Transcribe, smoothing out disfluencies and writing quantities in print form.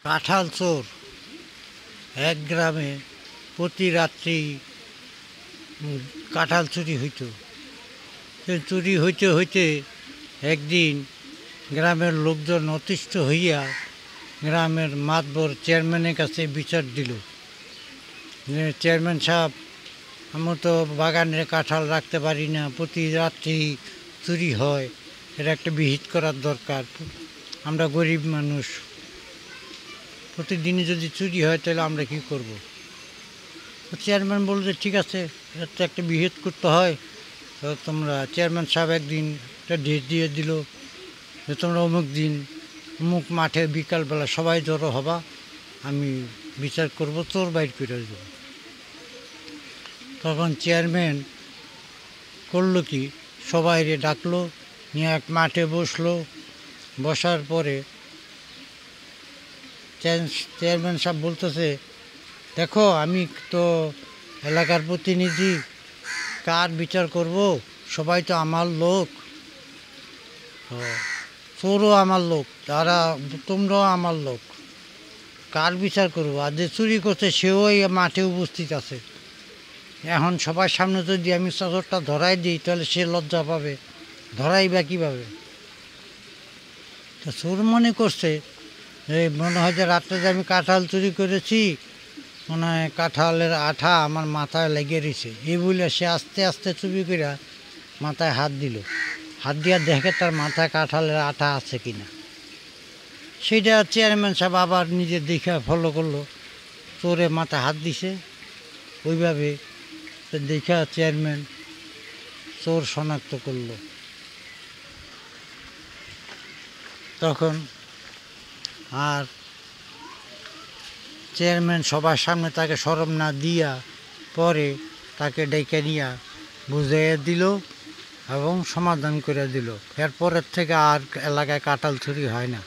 কাঁঠাল চোর এক গ্রামে প্রতি রাত্রি কাঁঠাল চুরি হইতো। চুরি হইতে হইতে একদিন গ্রামের লোকজন অতিষ্ঠ হইয়া গ্রামের মাতবর চেয়ারম্যানের কাছে বিচার দিল যে, চেয়ারম্যান সাহেব, আমরা তো বাগানে কাঁঠাল রাখতে পারি না, প্রতি রাত্রি চুরি হয়, এটা একটা বিহিত করার দরকার। আমরা গরিব মানুষ, প্রতিদিনই যদি চুরি হয় তাহলে আমরা কি করব? চেয়ারম্যান বলল যে ঠিক আছে, এটা তো একটা বিহিত করতে হয়। তো তোমরা, চেয়ারম্যান সাহেব একদিন একটা ডেট দিয়ে দিল যে তোমরা অমুক দিন অমুক মাঠে বিকালবেলা সবাই জড়ো হবা, আমি বিচার করব, চোর বাইর করে দেব। তখন চেয়ারম্যান করলো কি, সবাইরে ডাকলো, নিয়ে এক মাঠে বসলো। বসার পরে চেয়ারম্যান সাহেব বলতেছে, দেখো আমি তো এলাকার প্রতিনিধি, কার বিচার করব? সবাই তো আমার লোক, চোরও আমার লোক, তারা তোমরাও আমার লোক, কার বিচার করবো? আর যে চুরি করছে সেও এই মাঠে উপস্থিত আছে। এখন সবার সামনে যদি আমি চোরটা ধরাই দিই তাহলে সে লজ্জা পাবে, ধরাই বা কীভাবে? তো চোর মনে করছে এই মনে হয় যে রাত্রে যে আমি কাঁঠাল চুরি করেছি, মনে হয় কাঁঠালের আঠা আমার মাথায় লেগে রয়েছে, এই বলে সে আস্তে আস্তে চুরি করে মাথায় হাত দিল। হাত দিয়া দেখে তার মাথায় কাঁঠালের আঠা আছে কিনা। সেইটা চেয়ারম্যান সাহেব আবার নিজে দেখে ফলো করলো, চোরে মাথায় হাত দিছে। ওইভাবে দেখা চেয়ারম্যান চোর শনাক্ত করলো। তখন আর চেয়ারম্যান সবার সামনে তাকে শরম না দিয়া পরে তাকে ডেকে নিয়ে বুঝিয়ে দিল এবং সমাধান করে দিল। এরপরের থেকে আর এলাকায় কাঁঠাল চুরি হয় না।